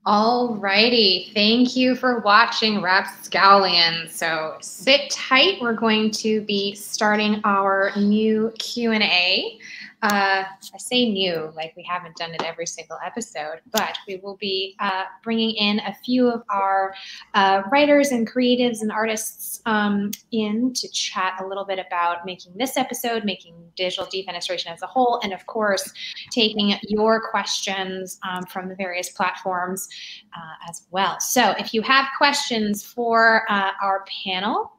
Alrighty, thank you for watching Rapscallion. So sit tight, we're going to be starting our new Q&A. I say new, like we haven't done it every single episode, but we will be bringing in a few of our writers and creatives and artists in to chat a little bit about making this episode, making digital defenestration as a whole, and of course, taking your questions from the various platforms as well. So if you have questions for our panel,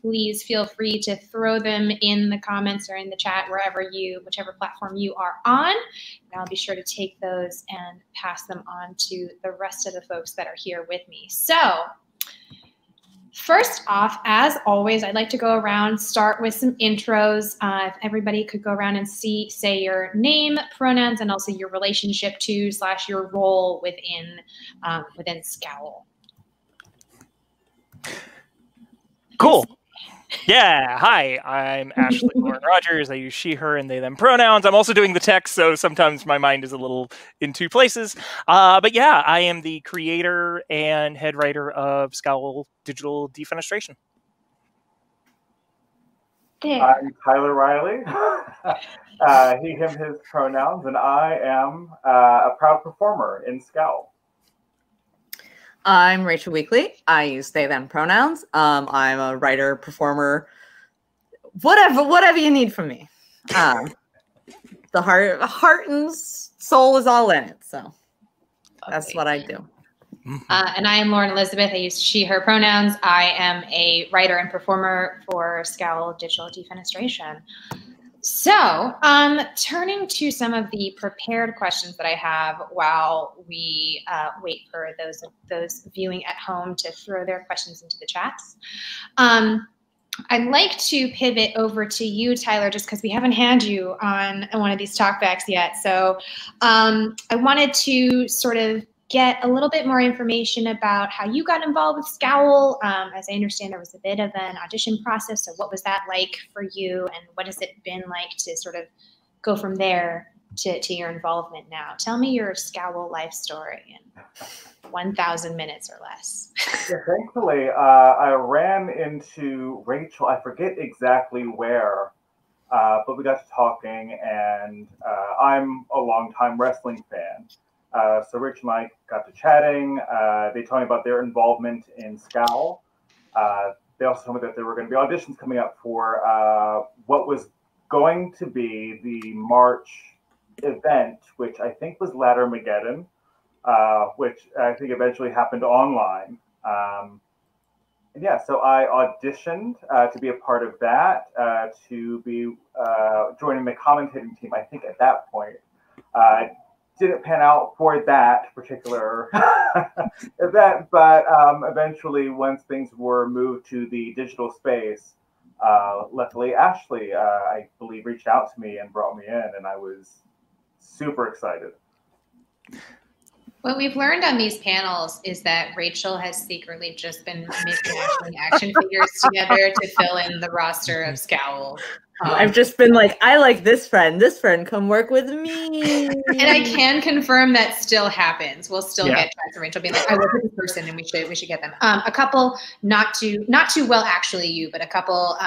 please feel free to throw them in the comments or in the chat, whichever platform you are on, and I'll be sure to take those and pass them on to the rest of the folks that are here with me. So first off, as always, I'd like to go around, start with some intros. If everybody could go around and say your name, pronouns, and also your relationship to / your role within SCOWL. Cool. Yeah. Hi, I'm Ashley Lauren Rogers. I use she, her, and they, them pronouns. I'm also doing the text, so sometimes my mind is a little in two places. But yeah, I am the creator and head writer of SCOWL Digital Defenestration. I'm Tyler Ryley. He, him, his pronouns, and I am a proud performer in SCOWL. I'm Rachel Weekly. I use they, them pronouns. I'm a writer, performer, whatever you need from me. The heart and soul is all in it. So that's what I do. And I am Lauren Elizabeth. I use she, her pronouns. I am a writer and performer for SCOWL Digital Defenestration. So, turning to some of the prepared questions that I have while we wait for those viewing at home to throw their questions into the chats. I'd like to pivot over to you, Tyler, just because we haven't had you on one of these talkbacks yet. So I wanted to sort of get a little bit more information about how you got involved with SCOWL. As I understand, there was a bit of an audition process. So what was that like for you, and what has it been like to sort of go from there to your involvement now? Tell me your SCOWL life story in 1,000 minutes or less. Yeah, thankfully, I ran into Rachel. I forget exactly where, but we got to talking, and I'm a longtime wrestling fan. So Rich and I got to chatting. They told me about their involvement in SCOWL. They also told me that there were going to be auditions coming up for what was going to be the March event, which I think was Laddermageddon, which I think eventually happened online. And yeah, so I auditioned to be a part of that, to be joining the commentating team. I think at that point, didn't pan out for that particular event, but eventually, once things were moved to the digital space, luckily Ashley, I believe, reached out to me and brought me in, and I was super excited. What we've learned on these panels is that Rachel has secretly just been making action figures together to fill in the roster of SCOWL. I've just been like, I like this friend, come work with me. And I can confirm that still happens. We'll still get chats from Rachel being like, I work with this person and we should get them. A couple, not too well actually you, but a couple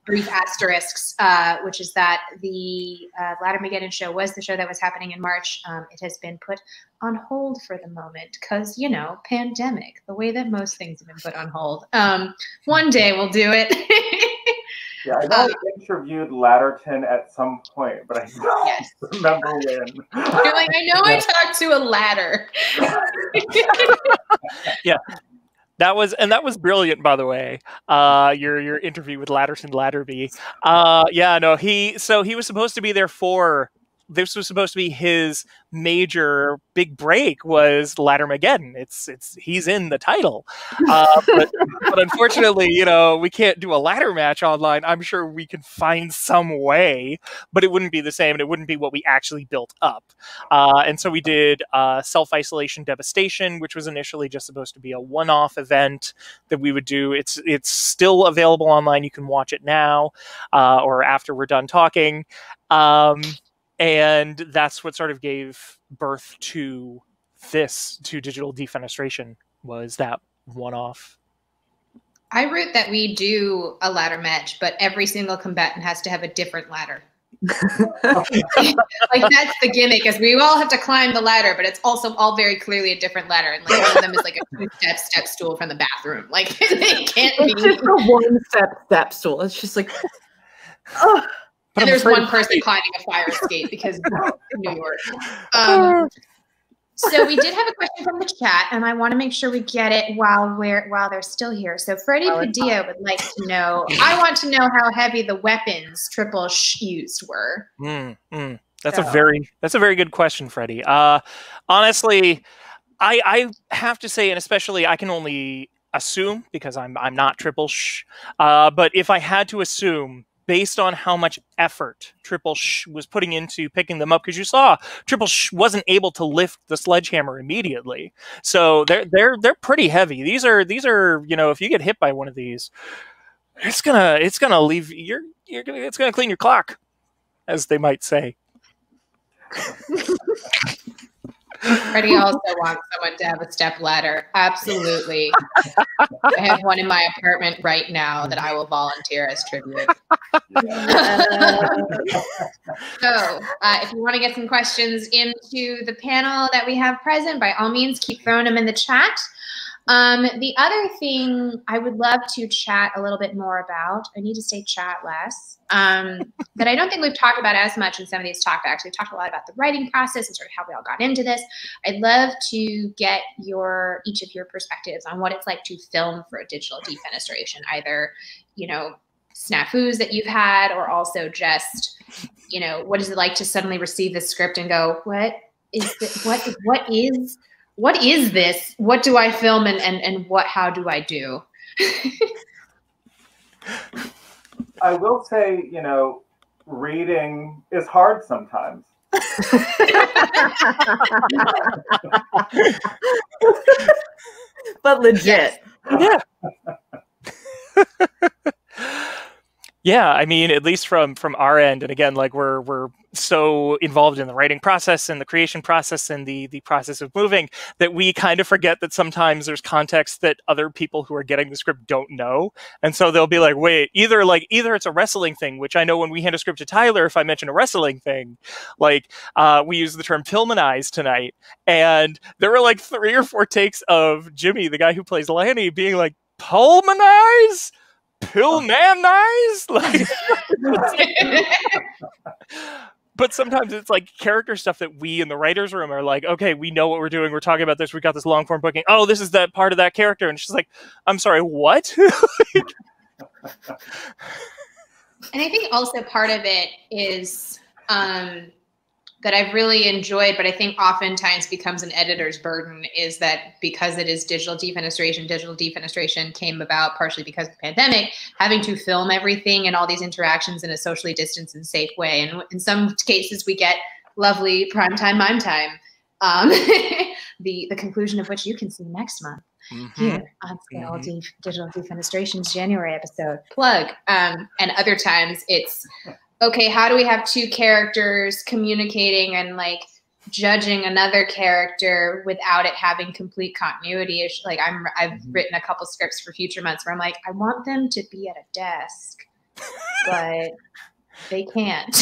brief asterisks, which is that the Laddermageddon show was the show that was happening in March. It has been put on hold for the moment because, you know, pandemic, the way that most things have been put on hold. One day we'll do it. Yeah, I know I interviewed Ladderton at some point, but I don't remember when. You're like, I know I talked to a ladder. Yeah, that was brilliant, by the way. Your interview with Ladderby. Yeah, no, he was supposed to be there for. This was supposed to be his major big break, was Laddermageddon. He's in the title, but unfortunately, you know, we can't do a ladder match online. I'm sure we can find some way, but it wouldn't be the same, and it wouldn't be what we actually built up. And so we did Self-Isolation Devastation, which was initially just supposed to be a one-off event that we would do. It's still available online. You can watch it now, or after we're done talking. And that's what sort of gave birth to this to digital defenestration was that one-off. I wrote that we do a ladder match, but every single combatant has to have a different ladder. Like that's the gimmick, is we all have to climb the ladder, but it's also all very clearly a different ladder. And like one of them is like a 2-step step stool from the bathroom. Like they can't be just a 1-step step stool. It's just like, oh. And there's one person climbing a fire escape because of New York. So we did have a question from the chat, and I want to make sure we get it while they're still here. So Freddie Padilla would like to know, I want to know how heavy the weapons Triple Sh used were. That's a very good question, Freddie. Honestly, I have to say, and especially I can only assume because I'm not Triple Sh, but if I had to assume, based on how much effort Triple Sh was putting into picking them up, because you saw Triple Sh wasn't able to lift the sledgehammer immediately, so they're pretty heavy. These are if you get hit by one of these, it's gonna leave it's gonna clean your clock, as they might say. Freddie also wants someone to have a step ladder. Absolutely. I have one in my apartment right now that I will volunteer as tribute. So if you want to get some questions into the panel that we have present, by all means, keep throwing them in the chat. The other thing I would love to chat a little bit more about, I need to say chat less, that I don't think we've talked about as much in some of these talkbacks. We've talked a lot about the writing process and sort of how we all got into this. I'd love to get each of your perspectives on what it's like to film for a digital defenestration, either, snafus that you've had, or also just, what is it like to suddenly receive the script and go, what is this? What is this? What do I film and how do I do? I will say, reading is hard sometimes. But legit. Yeah. Yeah, I mean, at least from our end, and again, like we're so involved in the writing process and the creation process and the process of moving that we kind of forget that sometimes there's context that other people who are getting the script don't know. And so they'll be like, wait, either it's a wrestling thing, which I know when we hand a script to Tyler, if I mention a wrestling thing, like we use the term pillmanize tonight. And there were like 3 or 4 takes of Jimmy, the guy who plays Lanny, being like, pillmanize? Pillmanize? Like, but sometimes it's like character stuff that we in the writer's room are like, okay, we know what we're doing. We're talking about this. We got this long form booking. Oh, this is that part of that character. And she's like, I'm sorry, what? And I think also part of it is that I've really enjoyed, but I think oftentimes becomes an editor's burden, is that because it is digital defenestration came about partially because of the pandemic, having to film everything and all these interactions in a socially distanced and safe way. And in some cases, we get lovely primetime mime time, the conclusion of which you can see next month here on SCOWL Digital Defenestration's January episode. Plug. And other times it's, okay, how do we have 2 characters communicating and like judging another character without it having complete continuity? Like I've written a couple scripts for future months where I'm like, I want them to be at a desk, but they can't.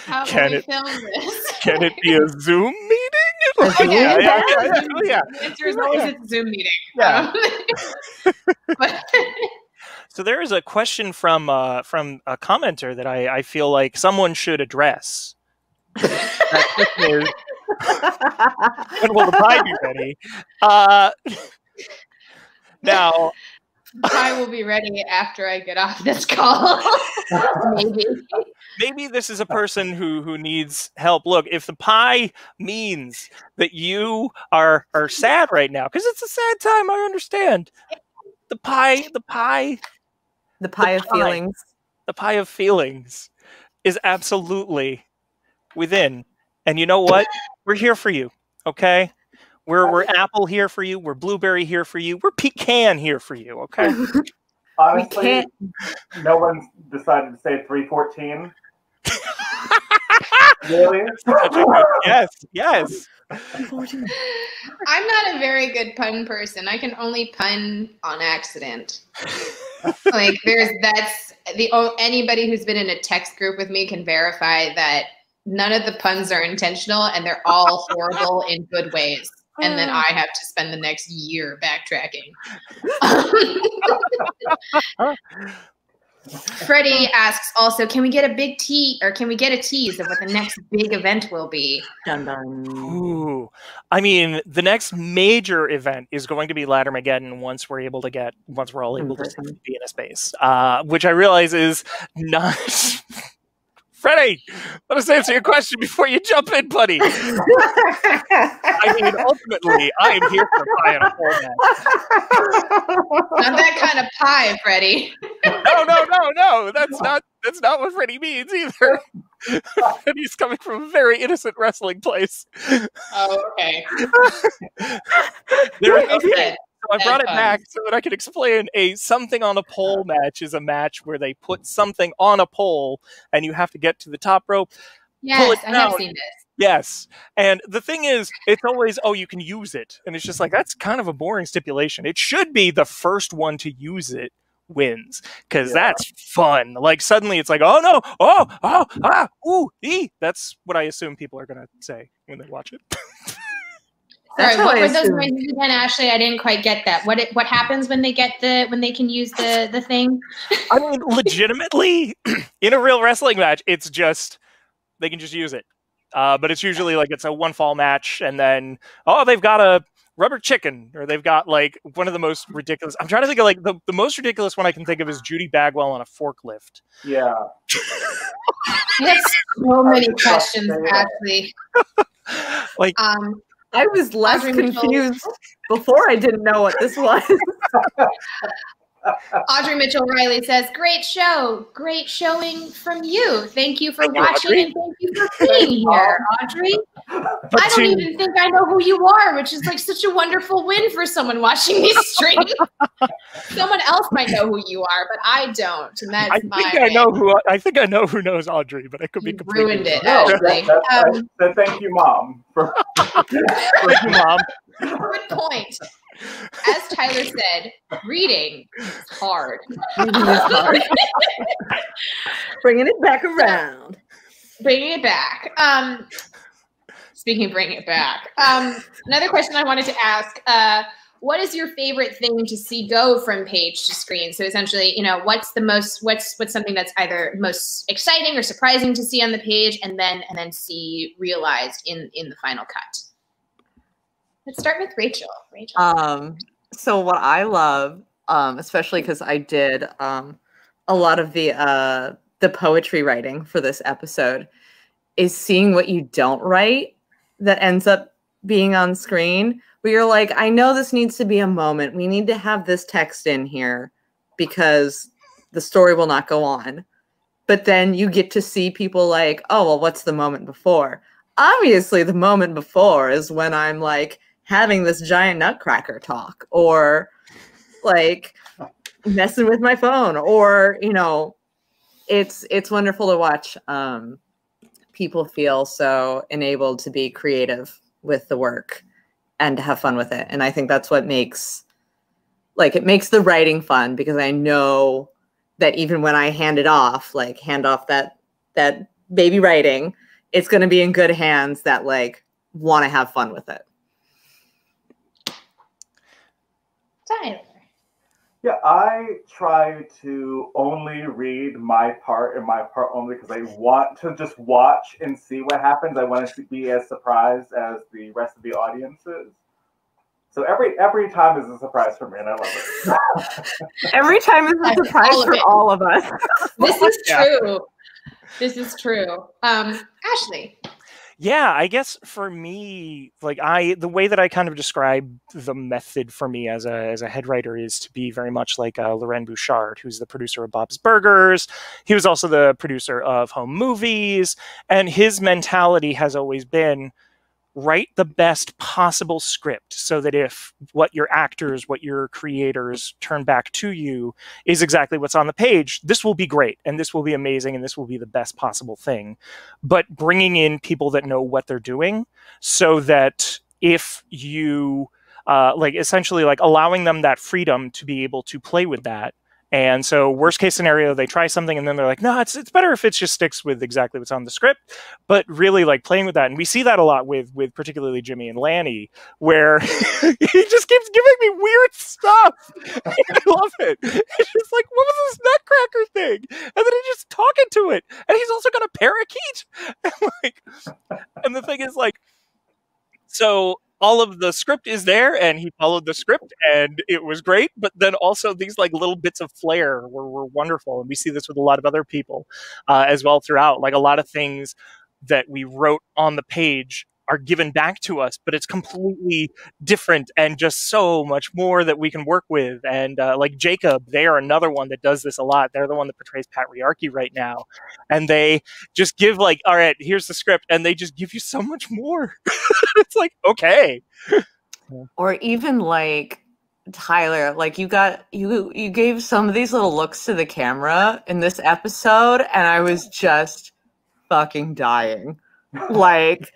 How can we film this? Can it be a Zoom meeting? Yeah. The answer is always it's a Zoom meeting. Yeah. So there is a question from a commenter that I feel like someone should address. That question is, when will the pie be ready? Now, the pie will be ready after I get off this call. Maybe this is a person who needs help. Look, if the pie means that you are sad right now, because it's a sad time, I understand. The pie of feelings is absolutely within. And you know what? We're here for you, okay? We're apple here for you. We're blueberry here for you. We're pecan here for you, okay? Honestly, no one decided to say 314. Really? Yes, yes. I'm not a very good pun person. I can only pun on accident. Like anybody who's been in a text group with me can verify that none of the puns are intentional and they're all horrible in good ways. And then I have to spend the next year backtracking. Freddie asks also, can we get a big can we get a tease of what the next big event will be? Dun, dun. Ooh. I mean, the next major event is going to be Laddermageddon once we're all able to be in a space, which I realize is not. Freddie, let us answer your question before you jump in, buddy. I mean, ultimately, I am here for pie and a format. Not that kind of pie, Freddie. No. That's not what Freddie means either. And he's coming from a very innocent wrestling place. Oh, okay. Okay. So I brought it back so that I can explain a something on a pole match is a match where they put something on a pole and you have to get to the top rope. Yes, I have seen this. Yes. And the thing is, it's always, you can use it. And it's just like, that's kind of a boring stipulation. It should be the first one to use it wins, because that's fun. Like, suddenly it's like, oh no, that's what I assume people are going to say when they watch it. Sorry, what were those noises again, Ashley? I didn't quite get that. What happens when they can use the thing? I mean, legitimately, in a real wrestling match, it's just they can just use it. But it's usually like it's a one fall match, and then they've got a rubber chicken, or they've got like one of the most ridiculous. I'm trying to think of like the most ridiculous one I can think of is Judy Bagwell on a forklift. Yeah. There's so many questions, actually. Like. I was less confused before I didn't know what this was. Audrey Mitchell Ryley says, great show. Great showing from you. Thank you for watching and thank you for being here, Audrey. I don't even think I know who you are, which is like such a wonderful win for someone watching these streams. Someone else might know who you are, but I don't. And that's I think I know who knows Audrey, but I could be completely ruined it, Ashley. So thank you, Mom. Thank you, Mom. Good point. As Tyler said, reading is hard. Bringing it back around. Bringing it back. Speaking of bringing it back, another question I wanted to ask, what is your favorite thing to see go from page to screen? So essentially, what's something that's either most exciting or surprising to see on the page and then see realized in the final cut? Let's start with Rachel. So what I love, especially because I did a lot of the poetry writing for this episode, is seeing what you don't write that ends up being on screen, where you're like, I know this needs to be a moment. We need to have this text in here because the story will not go on. But then you get to see people like, oh, well, what's the moment before? Obviously, the moment before is when I'm like, having this giant nutcracker talk, or like messing with my phone, or it's wonderful to watch people feel so enabled to be creative with the work and to have fun with it. And I think that's what makes the writing fun, because I know that even when I hand off that baby writing, it's going to be in good hands that like want to have fun with it. Tyler. Yeah, I try to only read my part and my part only because I want to just watch and see what happens. I want to be as surprised as the rest of the audience is. So every time is a surprise for me, and I love it. Every time is a surprise for all of us. This is true. This is true. Ashley. Yeah, I guess for me, the way that I kind of describe the method for me as a head writer is to be very much like Loren Bouchard, who's the producer of Bob's Burgers. He was also the producer of Home Movies, and his mentality has always been, write the best possible script so that if what your actors, what your creators turn back to you is exactly what's on the page, this will be great and this will be amazing and this will be the best possible thing. But bringing in people that know what they're doing so that if you like essentially like allowing them that freedom to be able to play with that. And so worst case scenario, they try something and then they're like, no, it's better if it just sticks with exactly what's on the script, but really like playing with that. And we see that a lot with particularly Jimmy and Lanny, where he just keeps giving me weird stuff. I love it. It's just like, what was this nutcracker thing? And then he's just talking to it. And he's also got a parakeet. And the thing is like, so all of the script is there and he followed the script and it was great, but then also these like little bits of flair were wonderful. And we see this with a lot of other people as well throughout. Like a lot of things that we wrote on the page are given back to us, but it's completely different and just so much more that we can work with. And like Jacob, they are another one that does this a lot. They're the one that portrays Pat Riarchy right now. And they just give like, all right, here's the script. And they just give you so much more. It's like, okay. Or even like Tyler, like you gave some of these little looks to the camera in this episode, and I was just fucking dying. Like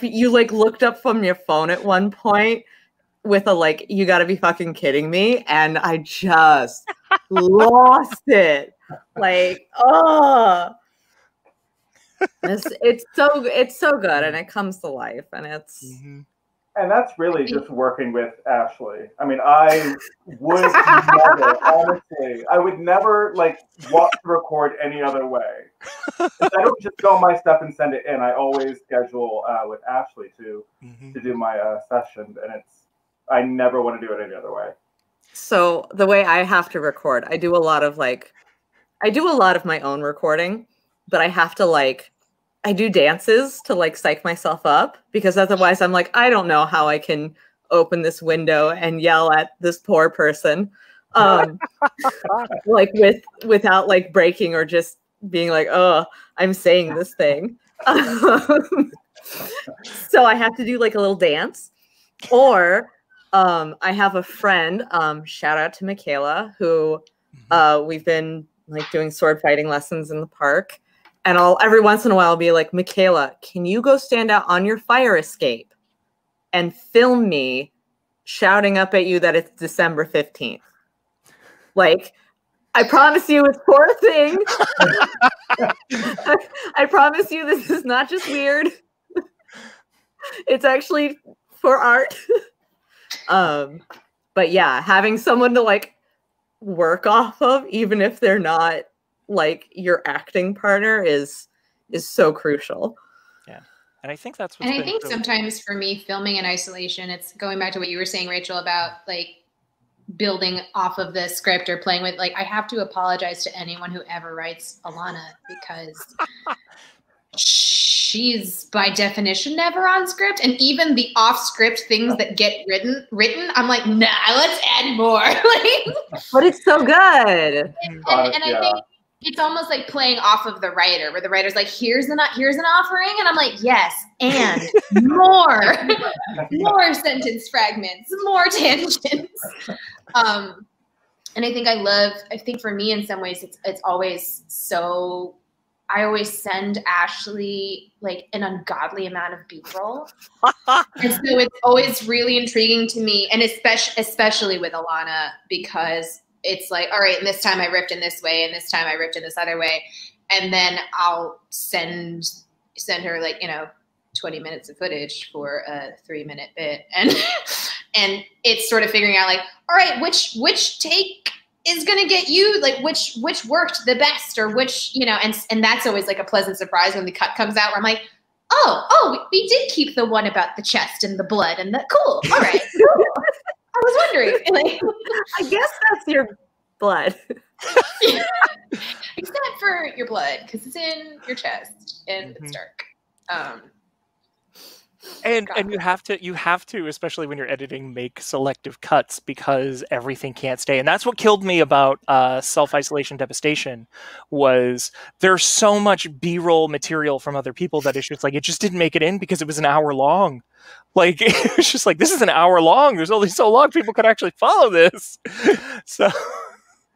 you like looked up from your phone at one point with a like, you gotta be fucking kidding me, and I just lost it. Like, oh, it's so good, and it comes to life, and it's. Mm-hmm. And that's really just working with Ashley. I mean, I would never, honestly, I would never like want to record any other way. I don't just film my stuff and send it in. I always schedule with Ashley to do my session, and I never want to do it any other way. So the way I have to record, I do a lot of my own recording, but I have to I do dances to like psych myself up, because otherwise I'm like, I don't know how I can open this window and yell at this poor person, like without like breaking or just being like, oh, I'm saying this thing. So I have to do like a little dance, or I have a friend, shout out to Michaela, who we've been like doing sword fighting lessons in the park. And every once in a while I'll be like, Michaela, can you go stand out on your fire escape and film me shouting up at you that it's December 15th? Like, I promise you it's for a thing. I promise you this is not just weird. It's actually for art. But yeah, having someone to like work off of, even if they're not like your acting partner, is so crucial. Yeah. And I think that's what. And I think sometimes for me, filming in isolation, it's going back to what you were saying, Rachel, about like building off of the script or playing with, like, I have to apologize to anyone who ever writes Alana, because she's by definition never on script. And even the off script things that get written, I'm like, nah, let's add more. But it's so good. And I think it's almost like playing off of the writer, where the writer's like, here's an offering. And I'm like, yes, and more sentence fragments, more tangents. And I think for me, in some ways, it's always so, I always send Ashley like an ungodly amount of B-roll. And so it's always really intriguing to me, and especially with Alana, because it's like, all right, and this time I ripped in this way, and this time I ripped in this other way. And then I'll send her 20 minutes of footage for a 3-minute bit. And it's sort of figuring out like, all right, which take is going to get you, like which worked the best, or which, and that's always like a pleasant surprise when the cut comes out, where I'm like, oh, we did keep the one about the chest and the blood and the cool. All right. I was wondering. I guess that's your blood. Except for your blood, because it's in your chest and it's dark. And you have to, especially when you're editing, make selective cuts because everything can't stay. And that's what killed me about Self-Isolation Devastation was there's so much B-roll material from other people that it's just like it just didn't make it in because it was an hour long. Like it was just like this is an hour long. There's only so long people could actually follow this. So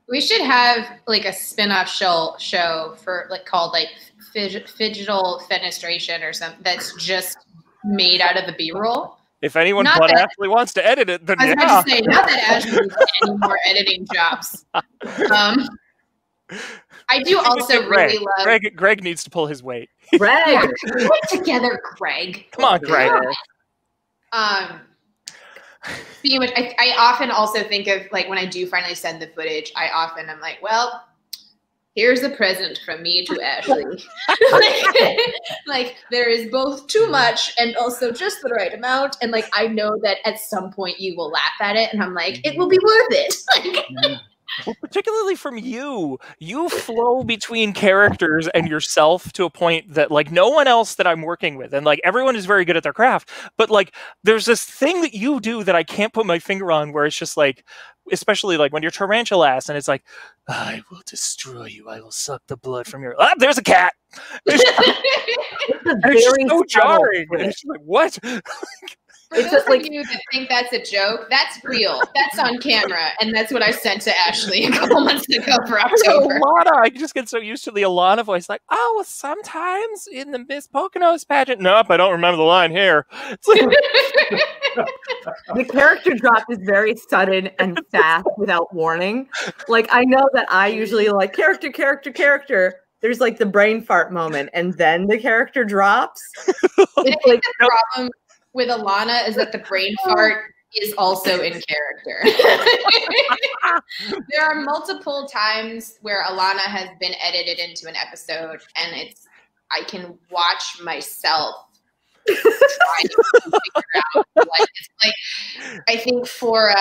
we should have like a spin-off show for like called like Digital Fenestration or something that's just made out of the B-roll. If anyone but Ashley wants to edit it, then I was about to say, not that Ashley needs any more editing jobs. I do also really love... Greg needs to pull his weight. Greg! Put together, Greg. Come on, Greg. I often also think of, like, when I do finally send the footage, I'm like, well... here's a present from me to Ashley. like, there is both too much and also just the right amount. And like, I know that at some point you will laugh at it. And I'm like, it will be worth it. Well, particularly from you flow between characters and yourself to a point that like no one else that I'm working with, and like everyone is very good at their craft, but like there's this thing that you do that I can't put my finger on where it's just like, especially like when you're tarantula-ass and it's like, I will destroy you, I will suck the blood from your... there's a cat! It's just so jarring. It's just like, what? For those of you that think that's a joke, that's real. That's on camera, and that's what I sent to Ashley a couple months ago for October. Alana, I just get so used to the Alana voice, like, oh, well, sometimes in the Miss Poconos pageant. Nope, I don't remember the line here. It's like... The character drop is very sudden and fast without warning. Like, I know that I usually like character. There's like the brain fart moment, and then the character drops. It's like the problem with Alana is that the brain fart is also in character. There are multiple times where Alana has been edited into an episode, and I can watch myself try to figure out what it's like. I think for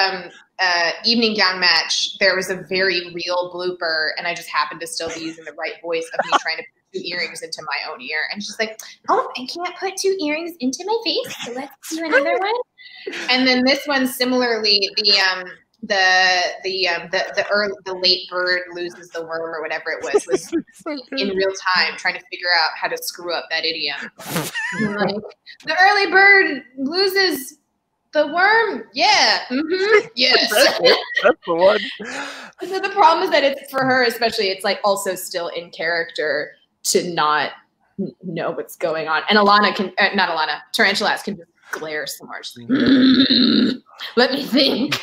evening gown match, there was a very real blooper, and I just happened to still be using the right voice of me trying to put 2 earrings into my own ear, and she's like, "Oh, I can't put 2 earrings into my face, so let's do another one." And then this one, similarly, the late bird loses the worm or whatever it was in real time trying to figure out how to screw up that idiom. Like, the early bird loses the worm. Yeah. Mm-hmm. Yes. That's the one. So the problem is that it's for her, especially, it's like also still in character to not know what's going on. And Alana can, not Alana, Tarantula can just glare so much. Like, let me think.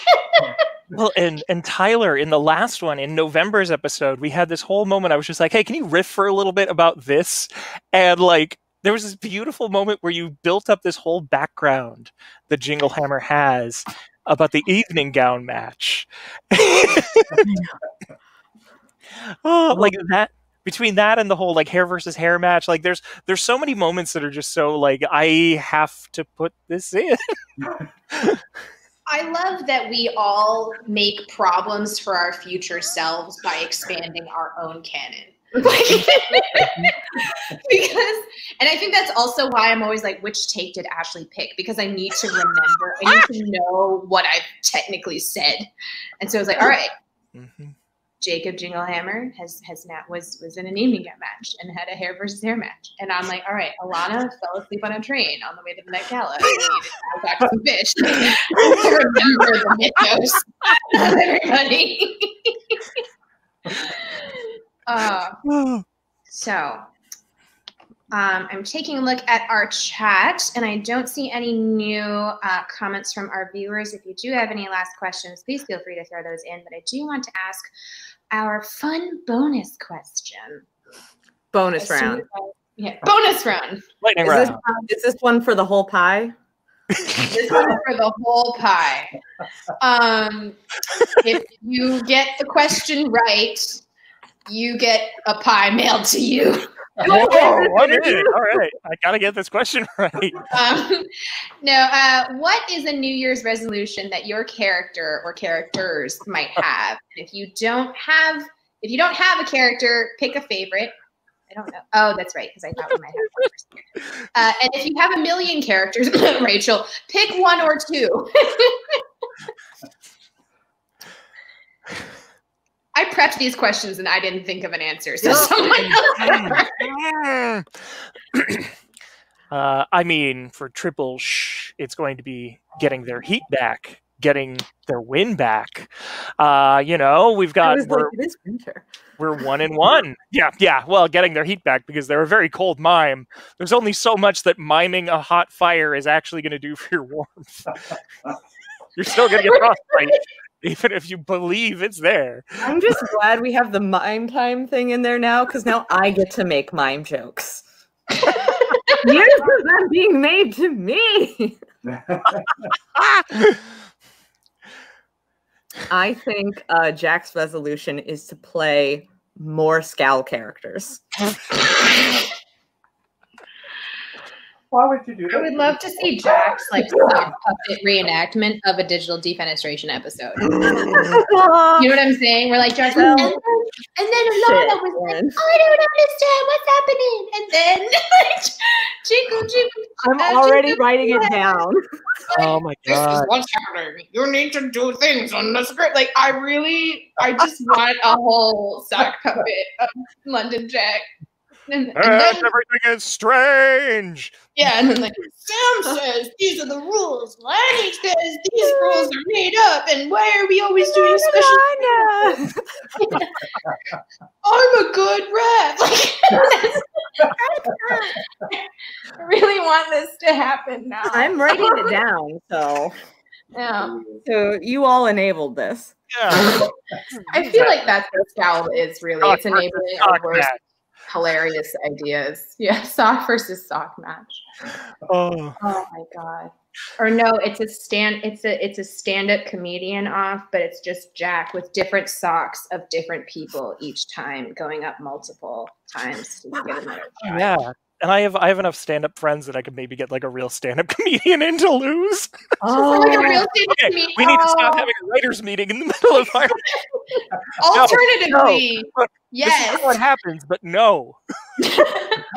Well, and Tyler, in the last one, in November's episode, we had this whole moment. I was just like, hey, can you riff for a little bit about this? And like, there was this beautiful moment where you built up this whole background that Jingle Hammer has about the evening gown match. Oh, like that. Between that and the whole like hair versus hair match, like there's so many moments that are just so like, I have to put this in. I love that we all make problems for our future selves by expanding our own canon. Because, and I think that's also why I'm always like, which take did Ashley pick? Because I need to remember, I need to know what I've technically said. And so I was like, all right, Jacob Jingle Hammer was in an evening gown match and had a hair versus hair match. And I'm like, all right, Alana fell asleep on a train on the way to the Met Gala. I needed to go back to some fish. I remember the mythos of everybody. So I'm taking a look at our chat, and I don't see any new comments from our viewers. If you do have any last questions, please feel free to throw those in. But I do want to ask our fun bonus question. Bonus round. Bonus round. Lightning round. Is this one for the whole pie? This one for the whole pie. If you get the question right, you get a pie mailed to you. Oh, what is it? All right. I got to get this question right. What is a New Year's resolution that your character or characters might have? And if you don't have a character, pick a favorite. I don't know. Oh, that's right, because I thought we might have one. And if you have 1 million characters, Rachel, pick 1 or 2. I prepped these questions and I didn't think of an answer. So someone else. I mean, for Triple Shh, it's going to be getting their heat back, getting their win back. You know, we've got it is winter. We're 1-1. Yeah. Well, getting their heat back because they're a very cold mime. There's only so much that miming a hot fire is actually going to do for your warmth. You're still going to get frostbite, even if you believe it's there. I'm just glad we have the mime time thing in there now, because now I get to make mime jokes. Here's them being made to me. I think Jack's resolution is to play more SCOWL characters. Why would you do that? I would love to see Jack's like sock puppet reenactment of a digital defenestration episode. You know what I'm saying? We're like Jack's like, and then Alana was like, I don't understand what's happening. And then like, jingle. I'm already writing it down. Oh my god. This is what's happening. You need to do things on the script. Like I just want a whole sock puppet of London Jack. And then, everything is strange. Yeah, and then like Sam says these are the rules. Lanny says these rules are made up, and why are we always doing special? I'm a good rep. I really want this to happen now. I'm writing it down, so yeah. So you all enabled this. Yeah. I feel like that's what SCOWL is really. It's enabling our worst hilarious ideas. Yeah, sock versus sock match. Oh my god. Or no, it's a stand-up comedian off, but it's just Jack with different socks of different people each time, going up multiple times to get another shot. Yeah. And I have enough stand-up friends that I could maybe get like a real stand-up comedian in to lose. Oh, like a real stand-up comedian. We need to stop having a writers' meeting in the middle of our. Alternatively, yes. This is how it happens, but no.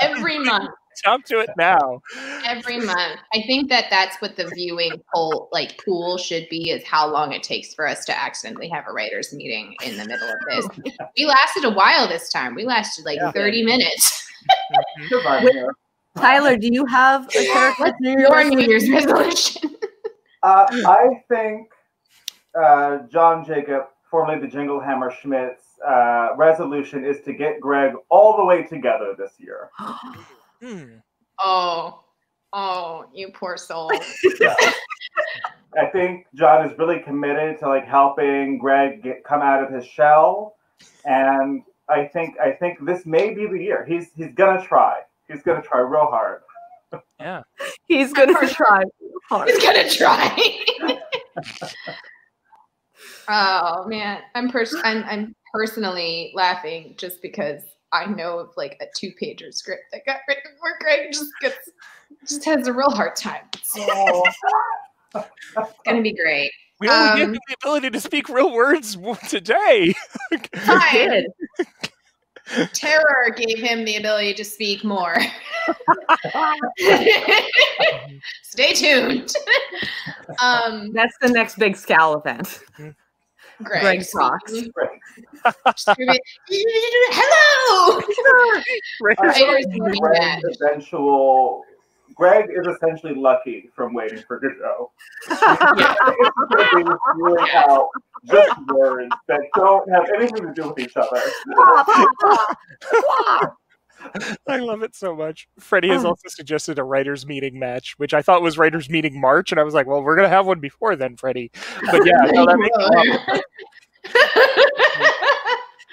Every month. Jump to it now. Every month. I think that's what the viewing poll pool should be, is how long it takes for us to accidentally have a writers' meeting in the middle of this. We lasted a while this time. We lasted 30 minutes. Tyler, do you have a character? What's your New Year's resolution? I think Jon Jacob, formerly the Jingle Hammer Schmidt's resolution is to get Greg all the way together this year. Oh, you poor soul. I think Jon is really committed to helping Greg come out of his shell, and I think this may be the year. He's gonna try. He's gonna try real hard. Yeah, he's gonna try hard. He's gonna try. Oh man, I'm personally laughing just because I know of a 2-pager script that got written where Greg just has a real hard time. So it's gonna be great. We only gave him the ability to speak real words today. Fine. Terror gave him the ability to speak more. Stay tuned. That's the next big SCOWL event. Greg talks. Hello. Greg is essentially lucky from waiting for Godot. Out just words that don't have anything to do with each other. I love it so much. Freddie has also suggested a writers' meeting match, which I thought was writers' meeting March, and I was like, well, we're going to have one before then, Freddie. But yeah, no, that makes sense.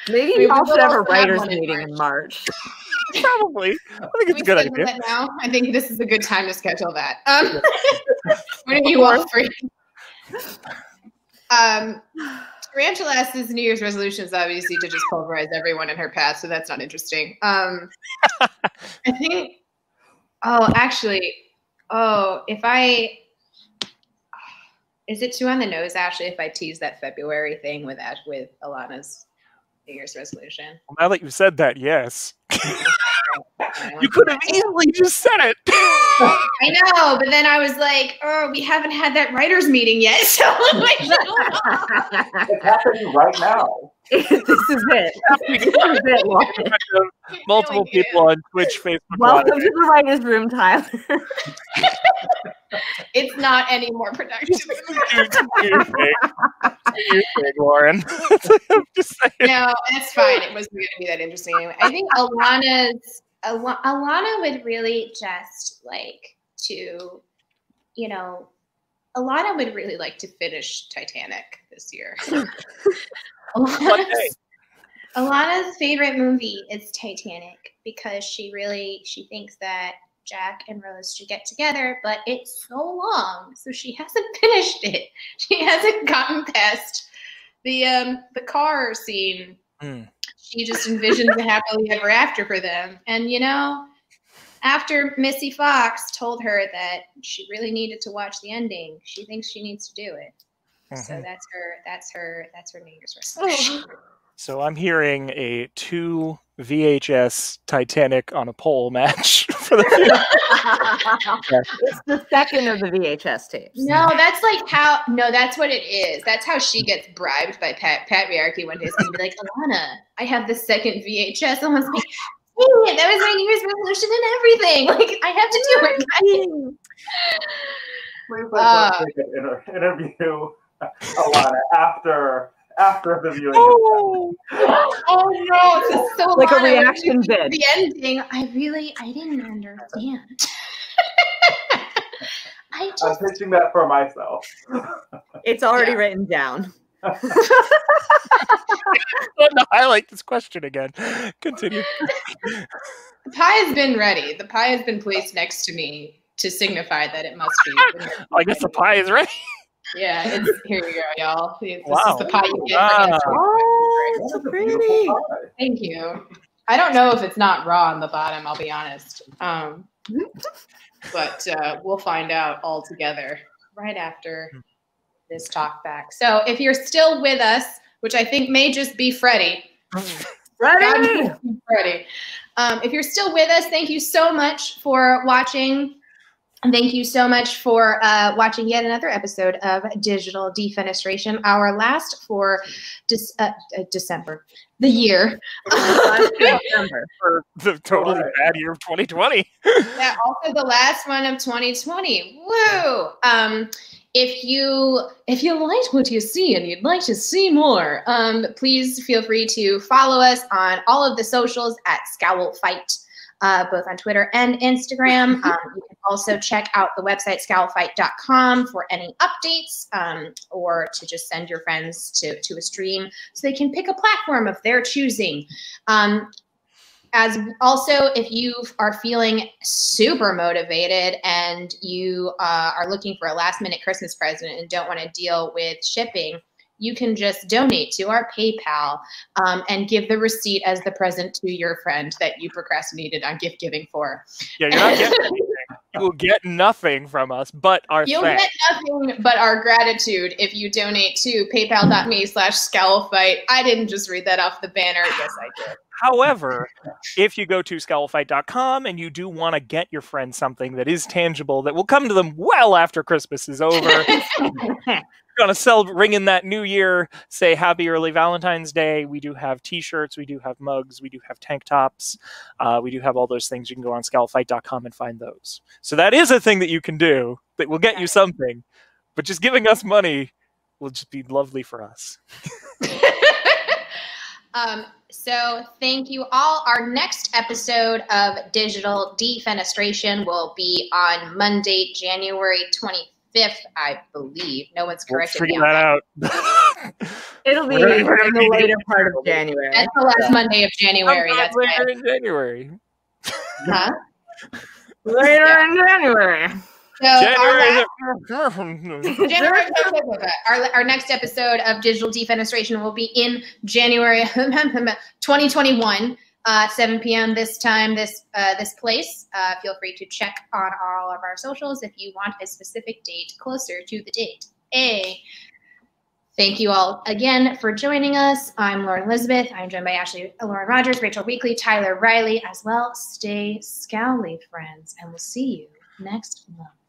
Maybe we all should have a writers' meeting in March. Probably. I think it's a good idea. Now? I think this is a good time to schedule that. When are you all free? Tarantulas' New Year's resolution is obviously to just pulverize everyone in her path, so that's not interesting. I think. Is it too on the nose, Ashley, if I tease that February thing with Alana's New Year's resolution. Well, now that you've said that, yes. You could have easily just said it. I know, but then I was like, oh, we haven't had that writers meeting yet, so It's happening right now. This is it. This is it, Lauren. Multiple people on Twitch, Facebook Welcome Live. to the writers' room, Tyler. it's not any more productive. Do your thing, Lauren. I'm just saying. No, it's fine. It wasn't going to be that interesting. I think Alana would really just like to, Alana would really like to finish Titanic this year. Alana's favorite movie is Titanic because she thinks that Jack and Rose should get together, but it's so long, so she hasn't finished it. She hasn't gotten past the car scene. She just envisions a happily ever after for them. And after Missy Fox told her that she really needed to watch the ending, she thinks she needs to do it. So that's her New Year's resolution. So I'm hearing a 2 VHS Titanic on a pole match for the It's the second of the VHS tapes. No, that's what it is. That's how she gets bribed by Pat Riarchy one day. It's going to be like, Alana, I have the second VHS. Almost like, dang it, that was my New Year's resolution and everything. Like, I have to do it, guys. Please let's take an interview, Alana, after the viewing. Oh no, this is so like long. a reaction vid. The ending, I didn't understand. I'm pitching that for myself. It's already written down. to highlight this question again. Continue. The pie has been ready. The pie has been placed next to me to signify that it must be. I guess the pie is ready. Yeah, here you go, y'all. This is the pie you get. Oh, so pretty. Thank you. I don't know if it's not raw on the bottom, I'll be honest. But we'll find out all together right after this talk back. So if you're still with us, which I think may just be Freddie. Freddie! If you're still with us, thank you so much for watching. And thank you so much for watching yet another episode of Digital Defenestration, our last for December, the year. December. For the totally bad year of 2020. Yeah, also the last one of 2020. Woo! If you liked what you see and you'd like to see more, please feel free to follow us on all of the socials at SCOWL Fight. Both on Twitter and Instagram. You can also check out the website scowlfight.com for any updates or to just send your friends to a stream so they can pick a platform of their choosing. As also, if you are feeling super motivated and you are looking for a last-minute Christmas present and don't want to deal with shipping, you can just donate to our PayPal and give the receipt as the present to your friend that you procrastinated on gift giving for. Yeah, you're not getting anything. You will get nothing from us but our You'll get nothing but our gratitude if you donate to paypal.me/scowlfight. I didn't just read that off the banner. Yes, I did. However, if you go to scowlfight.com and you do want to get your friend something that is tangible that will come to them well after Christmas is over, going to ring in that new year, say happy early Valentine's Day. We do have t-shirts, we do have mugs, we do have tank tops, we do have all those things. You can go on scowlfight.com and find those. So that is a thing that you can do that will get you something, but just giving us money will just be lovely for us. So thank you all. Our next episode of Digital Defenestration will be on Monday, January 25th, I believe. No one's corrected me. Figure that out. It'll be in the later part of January. That's the last Monday of January. That's later in January. Huh? Later in January. So January. Our next episode of Digital Defenestration will be in January 2021, 7 p.m. this time, this place. Feel free to check on all of our socials if you want a specific date closer to the date. Thank you all again for joining us. I'm Lauren Elizabeth. I'm joined by Ashley, Lauren Rogers, Rachel Weekly, Tyler Ryley as well. Stay scowly, friends, and we'll see you next month.